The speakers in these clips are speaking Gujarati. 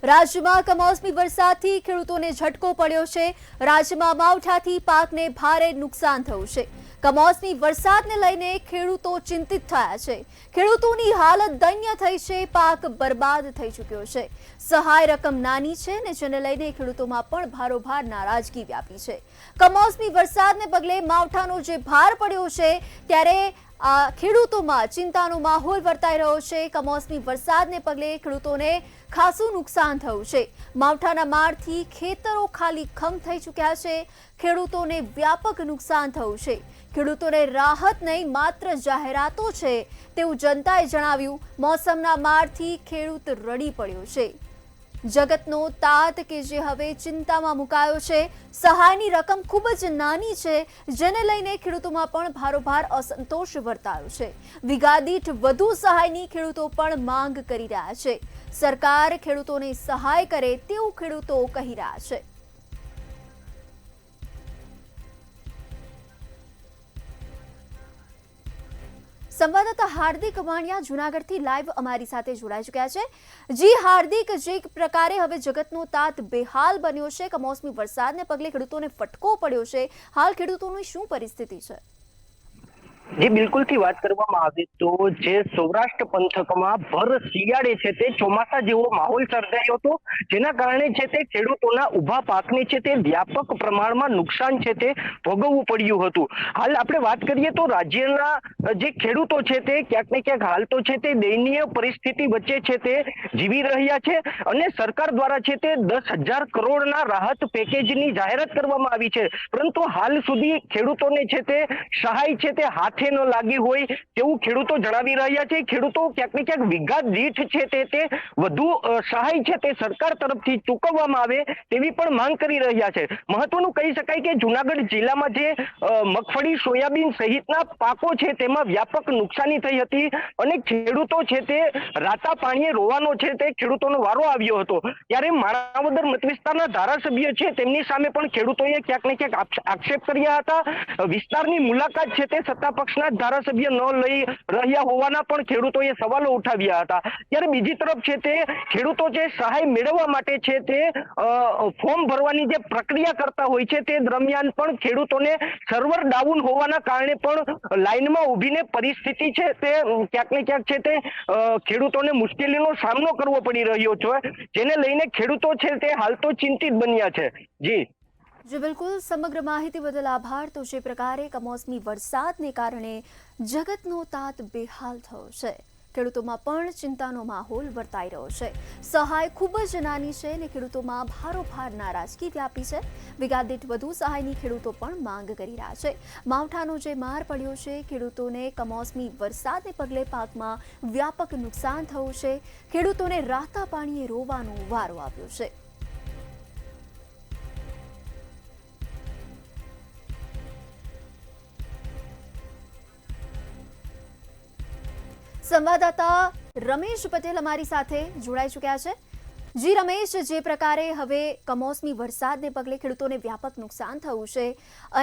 રાજ્યમાં કમોસમી વરસાદથી ખેડૂતોને ઝટકો પડ્યો છે। રાજ્યમાં માવઠાથી પાકને ભારે નુકસાન થયું છે। કમોસમી વરસાદને લઈને ખેડૂતો ચિંતિત થયા છે। ખેડૂતોની હાલત દયનીય થઈ છે। પાક બરબાદ થઈ ચૂક્યો છે। સહાય રકમ નાની છે ને જેને લઈને ખેડૂતોમાં પણ ભારોભાર નારાજગી વ્યાપી છે। કમોસમી વરસાદને પગલે માવઠાનો જે ભાર પડ્યો છે ત્યારે ખેડૂતોમાં ચિંતાનો માહોલ વર્તાઈ રહ્યો છે। કમોસમી વરસાદને પગલે ખેડૂતોને ખાસું નુકસાન થયું છે। માવઠાના મારથી ખેતરો ખાલીખમ થઈ ચૂક્યા છે। ખેડૂતોને વ્યાપક નુકસાન થયું છે। ખેડૂતોને રાહત નહીં માત્ર જાહેરાતો છે તેવું જનતાએ જણાવ્યું। મોસમના મારથી ખેડૂત રડી પડ્યો છે। જગતનો તાત કે જે હવે ચિંતામાં મુકાયો છે। સહાયની રકમ ખૂબ જ નાની છે જેને લઈને ખેડૂતોમાં પણ ભારોભાર અસંતોષ વર્તાયો છે। વીઘા દીઠ વધુ સહાયની ખેડૂતો પણ માંગ કરી રહ્યા છે। સરકાર ખેડૂતોને સહાય કરે તેવું ખેડૂતો કહી રહ્યા છે। સંવાદદાતા હાર્દિક વાણિયા જૂનાગઢથી લાઈવ અમારી સાથે જોડાઈ ચૂક્યા છે। જી હાર્દિક, જે પ્રકારે હવે જગતનો તાત બેહાલ બન્યો છે, કમોસમી વરસાદને પગલે ખેડૂતોને ફટકો પડ્યો છે, હાલ ખેડૂતોની શું પરિસ્થિતિ છે? જી બિલકુલ થી વાત કરવામાં આવે તો જે સૌરાષ્ટ્ર પંથકમાં ભર શિયાળે છે તે ચોમાસા જેવો માહોલ સર્જાયો હતો, જેના કારણે છે તે ખેડૂતોના ઉભા પાકને છે તે વ્યાપક પ્રમાણમાં નુકસાન છે તે ભોગવવું પડ્યું હતું। હાલ આપણે વાત કરીએ તો રાજ્યના જે ખેડૂતો છે તે ક્યાંક ને ક્યાંક હાલ તો છે તે દયનીય પરિસ્થિતિ વચ્ચે છે તે જીવી રહ્યા છે અને સરકાર દ્વારા છે તે 10,000 કરોડના રાહત પેકેજની જાહેરાત કરવામાં આવી છે, પરંતુ હાલ સુધી ખેડૂતોને છે તે સહાય છે તે હાથે ન લાગી હોય તેવું ખેડૂતો જણાવી રહ્યા છે। ખેડૂતો ક્યાંક ને ક્યાંક વીઘા દીઠ છે તે વધુ સહાય છે તે સરકાર તરફથી ચૂકવવામાં આવે તેવી પણ માંગ કરી રહ્યા છે। મહત્વનું કહી શકાય કે જૂનાગઢ જિલ્લામાં જે મગફળી, સોયાબીન સહિતના પાકો છે તેમાં વ્યાપક નુકસાની થઈ હતી અને ખેડૂતો છે તે રાતા પાણીએ રોવાનો છે તે ખેડૂતોનો વારો આવ્યો હતો। ત્યારે માણાવદર મત વિસ્તારના ધારાસભ્ય છે તેમની સામે પણ ખેડૂતોએ ક્યાંક ને ક્યાંક આક્ષેપ કર્યા હતા। વિસ્તારની મુલાકાત છે તે સત્તા પક્ષના ધારાસભ્ય ન લઈ રહ્યા હોવાના પણ ખેડૂતોએ સવાલો ઉઠાવ્યા હતા। ત્યારે બીજી તરફ છે તે ખેડૂતો જે સહાય મેળવવા માટે છે તે ફોર્મ ભરવાની જે પ્રક્રિયા કરતા હોય છે તે દરમિયાન પણ ખેડૂતોને સર્વર ડાઉન હોવાના કારણે પણ લાઈનમાં ઊભીને પરિસ્થિતિ છે તે ક્યાંક ને ક્યાંક છે તે ખેડૂતોને મુશ્કેલીનો સામનો કરવો પડી રહ્યો છે, જેને લઈને ખેડૂતો છે તે હાલ તો ચિંતિત બન્યા છે। જી બિલકુલ, સમગ્ર માહિતી બદલ આભાર। તો જે પ્રકારે કમોસમી વરસાદને કારણે જગતનો તાત બેહાલ થયો છે, ખેડૂતોમાં પણ ચિંતાનો માહોલ વર્તાઈ રહ્યો છે। સહાય ખૂબ જ નાની છે અને ખેડૂતોમાં ભારોભાર નારાજગી વ્યાપી છે। વીઘા દીઠ વધુ સહાયની ખેડૂતો પણ માંગ કરી રહ્યા છે। માવઠાનો જે માર પડ્યો છે, ખેડૂતોને કમોસમી વરસાદને પગલે પાકમાં વ્યાપક નુકસાન થયું છે। ખેડૂતોને રાતા પાણીએ રોવાનો વારો આવ્યો છે। સંવાદદાતા રમેશ પટેલ અમારી સાથે જોડાઈ ચૂક્યા છે। જી રમેશ, જે પ્રકારે હવે કમોસમી વરસાદને પગલે ખેડૂતોને વ્યાપક નુકસાન થયું છે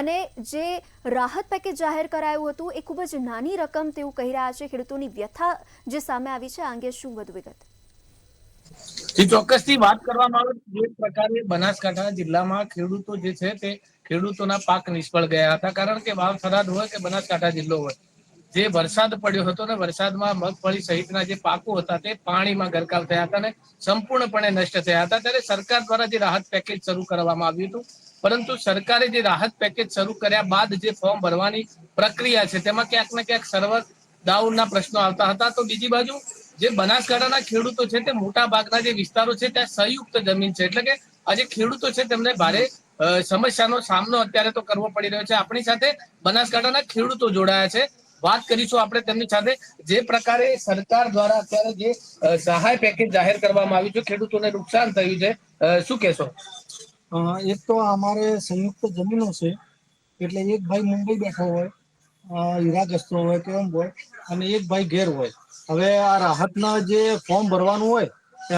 અને જે રાહત પેકેજ જાહેર કરાયું હતું એ ખૂબ જ નાની રકમ તેવું કહી રહ્યા છે, ખેડૂતોની વ્યથા જે સામે આવી છે, આ અંગે શું વધુ વિગત? જી ચોક્કસથી વાત કરવામાં આવે જે પ્રકારે બનાસકાંઠા જિલ્લામાં ખેડૂતો જે છે તે ખેડૂતોના પાક નિષ્ફળ ગયા હતા, કારણ કે વાવ થરાદ હોય કે બનાસકાંઠા જિલ્લો હોય, જે વરસાદ પડ્યો હતો ને વરસાદમાં મગફળી સહિતના જે પાકો હતા તે પાણીમાં ગરકાવ થયા હતા અને સંપૂર્ણપણે નષ્ટ થયા હતા। ત્યારે સરકાર દ્વારા જે રાહત પેકેજ શરૂ કરવામાં આવ્યું હતું, પરંતુ સરકારે જે રાહત પેકેજ શરૂ કર્યા બાદ જે ફોર્મ ભરવાની પ્રક્રિયા છે તેમાં ક્યાંક ને ક્યાંક સર્વર ડાઉનના પ્રશ્નો આવતા હતા। તો બીજી બાજુ જે બનાસકાંઠાના ખેડૂતો છે તે મોટા ભાગના જે વિસ્તારો છે ત્યાં સંયુક્ત જમીન છે, એટલે કે આ જે ખેડૂતો છે તેમને ભારે સમસ્યાનો સામનો અત્યારે તો કરવો પડી રહ્યો છે। આપણી સાથે બનાસકાંઠાના ખેડૂતો જોડાયા છે, વાત કરીશું આપણે તેમની સાથે। જે પ્રકારે સરકાર દ્વારા અત્યારે જે સહાય પેકેજ જાહેર કરવામાં આવ્યું છે, ખેડૂતોને નુકસાન થયું છે, શું કહેશો? એક તો અમારે સંયુક્ત જમીનો છે, એટલે એક ભાઈ મુંબઈ બેઠો હોય, હીરાગસ્તો હોય કે એમ હોય, અને એક ભાઈ ઘેર હોય। હવે આ રાહતના જે ફોર્મ ભરવાનું હોય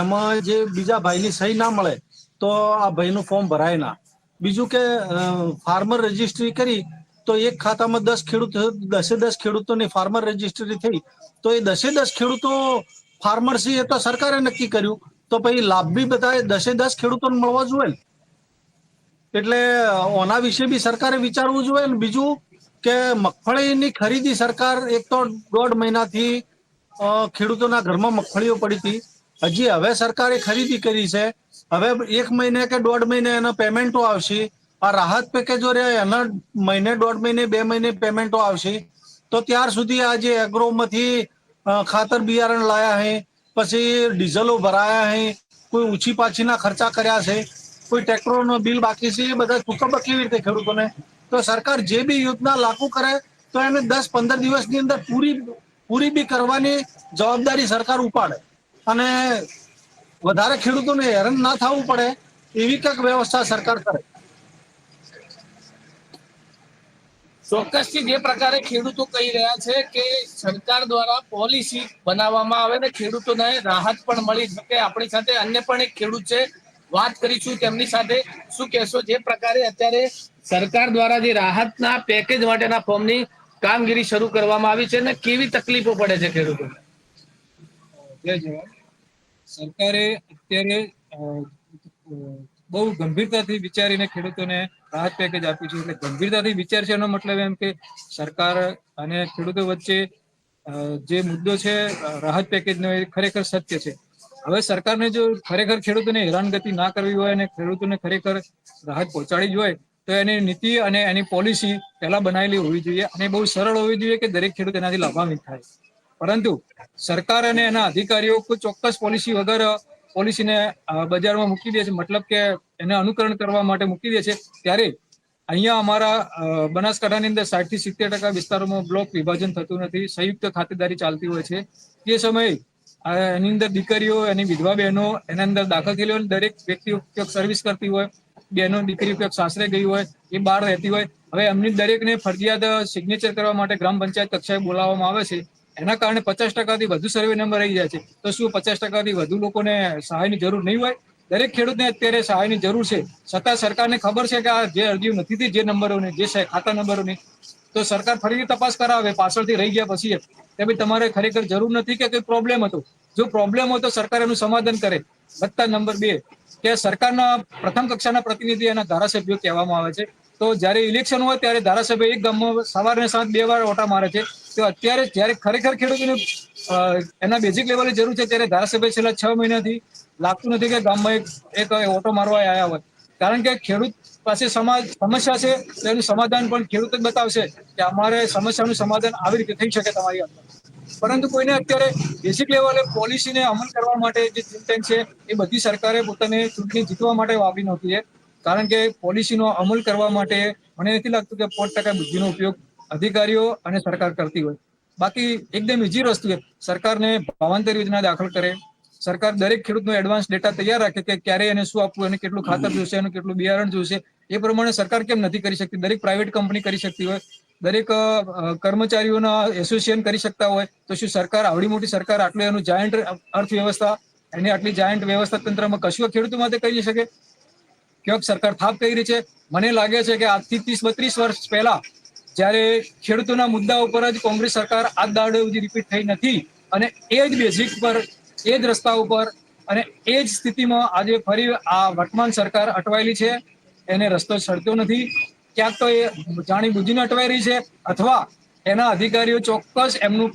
એમાં જે બીજા ભાઈની સહી ના મળે તો આ ભાઈનું ફોર્મ ભરાય ના। બીજું કે ફાર્મર રજીસ્ટ્રી કરી તો એક ખાતામાં 10 ખેડૂતોની ફાર્મર રજીસ્ટ્રી થઈ તો એ 10 ખેડૂતો ફાર્મર છે એ તો સરકારે નક્કી કર્યું તો પછી લાભ બી બધા 10 ખેડૂતોને મળવા જોઈએ ને. એટલે ઓના વિશે બી સરકારે વિચારવું જોઈએ ને. બીજું કે મગફળીની ખરીદી સરકાર એક તો 1.5 મહિનાથી ખેડૂતોના ઘરમાં મગફળીઓ પડી હતી. હજી હવે સરકારે ખરીદી કરી છે. હવે 1 મહિને કે 1.5 મહિને એના પેમેન્ટો આવશે. આ રાહત પેકેજો રહ્યા એના મહિને 1.5 મહિને 2 મહિને પેમેન્ટો આવશે. તો ત્યાર સુધી આ જે એગ્રોમાંથી ખાતર બિયારણ લાયા હે, પછી ડીઝલો ભરાયા હે, કોઈ ઊંચી પાછીના ખર્ચા કર્યા છે, કોઈ ટ્રેક્ટરોનો બિલ બાકી છે, એ બધા ચૂકવવા કેવી રીતે ખેડૂતોને? તો સરકાર જે બી યોજના લાગુ કરે તો એને 10-15 દિવસની અંદર પૂરી બી કરવાની જવાબદારી સરકાર ઉપાડે અને વધારે ખેડૂતોને હેરાન ના થવું પડે એવી કંઈક વ્યવસ્થા સરકાર કરે. ચોક્કસથી જે પ્રકારે ખેડૂતો કહી રહ્યા છે કે સરકાર દ્વારા પોલિસી બનાવવામાં આવે ને ખેડૂતોને રાહત પણ મળી શકે. આપણી સાથે અન્ય પણ એક ખેડૂત છે, વાત કરીશું તેમની સાથે. શું કહેશો, જે પ્રકારે અત્યારે સરકાર દ્વારા જે રાહતના પેકેજ માટેના ફોર્મની કામગીરી શરૂ કરવામાં આવી છે ને કેવી તકલીફો પડે છે ખેડૂતોને? જય જવાન. સરકારે અત્યારે બહુ ગંભીરતાથી વિચારીને ખેડૂતોને રાહત પેકેજ આપ્યું છે. એટલે ગંભીરતાથી વિચાર છે એનો મતલબ એમ કે સરકાર અને ખેડૂતો વચ્ચે જે મુદ્દો છે રાહત પેકેજનો, એ ખરેખર સત્ય છે. હવે સરકારને જો ખરેખર ખેડૂતોને હેરાનગતિ ના કરવી હોય અને ખેડૂતોને ખરેખર રાહત પહોંચાડી જ હોય તો એની નીતિ અને એની પોલિસી પહેલા બનાવેલી હોવી જોઈએ અને બહુ સરળ હોવી જોઈએ કે દરેક ખેડૂત એનાથી લાભાન્વિત થાય. પરંતુ સરકાર અને એના અધિકારીઓ કોઈ ચોક્કસ પોલિસી વગર પોલિસીને બજારમાં મૂકી દે છે, મતલબ કે એને અનુકરણ કરવા માટે મૂકી દે છે. ત્યારે અહીંયા અમારા બનાસકાંઠાની અંદર 60-70% વિસ્તારોમાં બ્લોક વિભાજન થતું નથી, સંયુક્ત ખાતેદારી ચાલતી હોય છે. તે સમયે એની અંદર દીકરીઓ, એની વિધવા બહેનો એના અંદર દાખલ થયેલી હોય, દરેક વ્યક્તિઓ ક્યાંક સર્વિસ કરતી હોય, બહેનો દીકરીઓ ક્યાંક સાસરે ગઈ હોય, એ બહાર રહેતી હોય. હવે એમની દરેકને ફરજિયાત સિગ્નેચર કરવા માટે ગ્રામ પંચાયત કક્ષાએ બોલાવવામાં આવે છે. એના કારણે 50%થી વધુ સર્વે નંબર રહી જાય છે. તો શું 50%થી વધુ લોકોને સહાયની જરૂર નહીં હોય? દરેક ખેડૂતને અત્યારે સહાયની જરૂર છે. છતાં સરકારને ખબર છે કે આ જે અરજીઓ નથી થતી, જે નંબરોની, જે ખાતા નંબરોની, તો સરકાર ફરીથી તપાસ કરાવે પાછળથી રહી ગયા પછી કે ભાઈ તમારે ખરેખર જરૂર નથી કે કોઈ પ્રોબ્લેમ હતો. જો પ્રોબ્લેમ હોય તો સરકાર એનું સમાધાન કરે. વત્તા નંબર 2 કે સરકારના પ્રથમ કક્ષાના પ્રતિનિધિ એના ધારાસભ્યો કહેવામાં આવે છે. તો જ્યારે ઇલેક્શન હોય ત્યારે ધારાસભ્ય એક ગામમાં સવારને સાંજ 2 વાર ઓટા મારે છે. તો અત્યારે જ્યારે ખરેખર ખેડૂતોને એના બેઝિક લેવલે જરૂર છે ત્યારે ધારાસભ્ય છેલ્લા 6 મહિનાથી લાગતું નથી કે ગામમાં એક ઓટો મારવા આવ્યા હોય. કારણ કે ખેડૂત પાસે સમસ્યા છે તો એનું સમાધાન પણ ખેડૂત જ બતાવશે કે અમારે સમસ્યાનું સમાધાન આવી રીતે થઈ શકે તમારી અંદર. પરંતુ કોઈને અત્યારે બેઝિક લેવલે પોલિસીને અમલ કરવા માટે જે ચિંતન છે એ બધી સરકારે પોતાને ચૂંટણી જીતવા માટે વાપરી નહોતી છે. કારણ કે પોલિસીનો અમલ કરવા માટે મને નથી લાગતું કે 5% બુદ્ધિનો ઉપયોગ અધિકારીઓ અને સરકાર કરતી હોય. બાકી એકદમ ઈઝી વસ્તુ છે. સરકારને ભાવાંતર યોજના દાખલ કરે, સરકાર દરેક ખેડૂતનો એડવાન્સ ડેટા તૈયાર રાખે કે ક્યારે એને શું આપવું, એને કેટલું ખાતર જોઈશે, એનું કેટલું બિયારણ જોઈશે. એ પ્રમાણે સરકાર કેમ નથી કરી શકતી? દરેક પ્રાઇવેટ કંપની કરી શકતી હોય, દરેક કર્મચારીઓના એસોસિએશન કરી શકતા હોય, તો શું સરકાર, આવડી મોટી સરકાર, આટલું એનું જાયન્ટ અર્થવ્યવસ્થા, એની આટલી જાયન્ટ વ્યવસ્થા તંત્રમાં કશું ખેડૂતો માટે કરી શકે? ક્યાંક સરકાર થાપ કરી રહી છે. મને લાગે છે કે આજથી 30-32 વર્ષ પહેલા જ્યારે ખેડૂતોના મુદ્દા ઉપર જ કોંગ્રેસ સરકાર આજ દાડે સુધી રિપીટ થઈ નથી અને એ જ બેઝિક પર, એ જ રસ્તા ઉપર અને એ જ સ્થિતિમાં આજે ફરી આ વર્તમાન સરકાર અટવાયેલી છે. એને રસ્તો છડતો નથી. ક્યાંક તો એ જાણી બુદ્ધિને અટવાઈ રહી છે અથવા એના અધિકારીઓ ચોક્કસ એમનું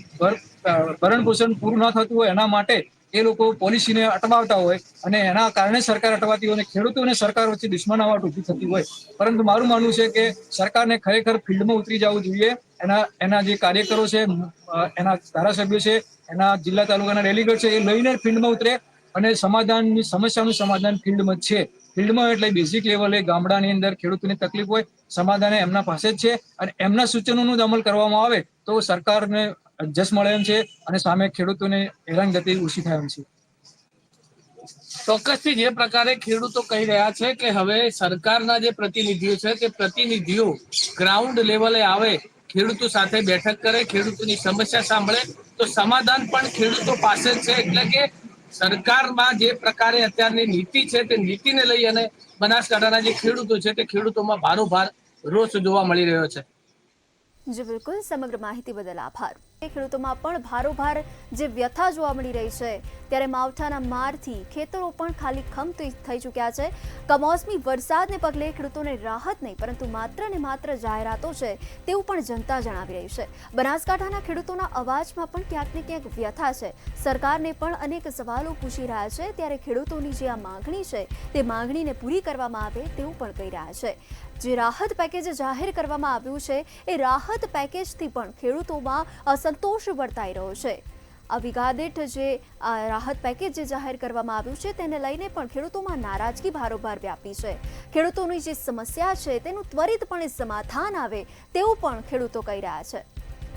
ભરણ પોષણ પૂરું ન થતું હોય એના માટે એ લોકો પોલિસીને અટવાવતા હોય અને એના કારણે સરકાર અટવાતી હોય અને ખેડૂતો અને સરકાર વચ્ચે દુશ્મનાવટ ઊભી થતી હોય. પરંતુ મારું માનવું છે કે સરકારને ખરેખર ફિલ્ડમાં ઉતરી જવું જોઈએ. એના જે કાર્યકરો છે, એના ધારાસભ્યો છે, એના જિલ્લા તાલુકાના ડેલિગેટ છે, એ લઈને ફિલ્ડમાં ઉતરે અને સમસ્યાનું સમાધાન ફિલ્ડમાં જ છે. ફિલ્ડમાં એટલે બેઝિક લેવલે ગામડાની અંદર ખેડૂતોની તકલીફ હોય, સમાધાન એમના પાસે જ છે અને એમના સૂચનોનો જ અમલ કરવામાં આવે તો સરકારને જસ મળે એમ છે અને સામે ખેડૂતોને હેરાનગતિ ઓછી થાય એમ છે. ચોક્કસથી જે પ્રકારે ખેડૂતો કહી રહ્યા છે કે હવે સરકારના જે પ્રતિનિધિઓ છે તે પ્રતિનિધિઓ ગ્રાઉન્ડ લેવલે આવે, ખેડૂતો સાથે બેઠક કરે, ખેડૂતોની સમસ્યા સાંભળે તો સમાધાન પણ ખેડૂતો પાસે જ છે. એટલે કે સરકારમાં જે પ્રકારે અત્યારની નીતિ છે તે નીતિને લઈ અને બનાસકાંઠાના જે ખેડૂતો છે તે ખેડૂતોમાં ભારોભાર રોષ જોવા મળી રહ્યો છે. જી બિલકુલ, સમગ્ર માહિતી બદલ આભાર. ખેડૂતોમાં પણ ભારોભાર જે વ્યથા જોવા મળી રહી છે, ત્યારે માવઠાના મારથી ખેતરો પણ ખાલીખમ થઈ ચૂક્યા છે. કમોસમી વરસાદને પગલે ખેડૂતોને રાહત નહીં પરંતુ માત્ર ને માત્ર જાહેરાતો છે તેવું પણ જનતા જણાવી રહી છે. બનાસકાંઠાના ખેડૂતોના અવાજમાં પણ ક્યાંક ને ક્યાંક વ્યથા છે. સરકારને પણ અનેક સવાલો પૂછી રહ્યા છે, ત્યારે ખેડૂતોની જે આ માંગણી છે તે માંગણીને પૂરી કરવામાં આવે તેવું પણ કહી રહ્યા છે. જે રાહત પેકેજ જાહેર કરવામાં આવ્યું છે એ રાહત પેકેજથી પણ ખેડૂતોમાં અસંતોષ વર્તાઈ રહ્યો છે. આ વીઘા દીઠ જે રાહત પેકેજ જે જાહેર કરવામાં આવ્યું છે તેને લઈને પણ ખેડૂતોમાં નારાજગી ભારોભાર વ્યાપી છે. ખેડૂતોની જે સમસ્યા છે તેનું ત્વરિતપણે સમાધાન આવે તેવું પણ ખેડૂતો કહી રહ્યા છે.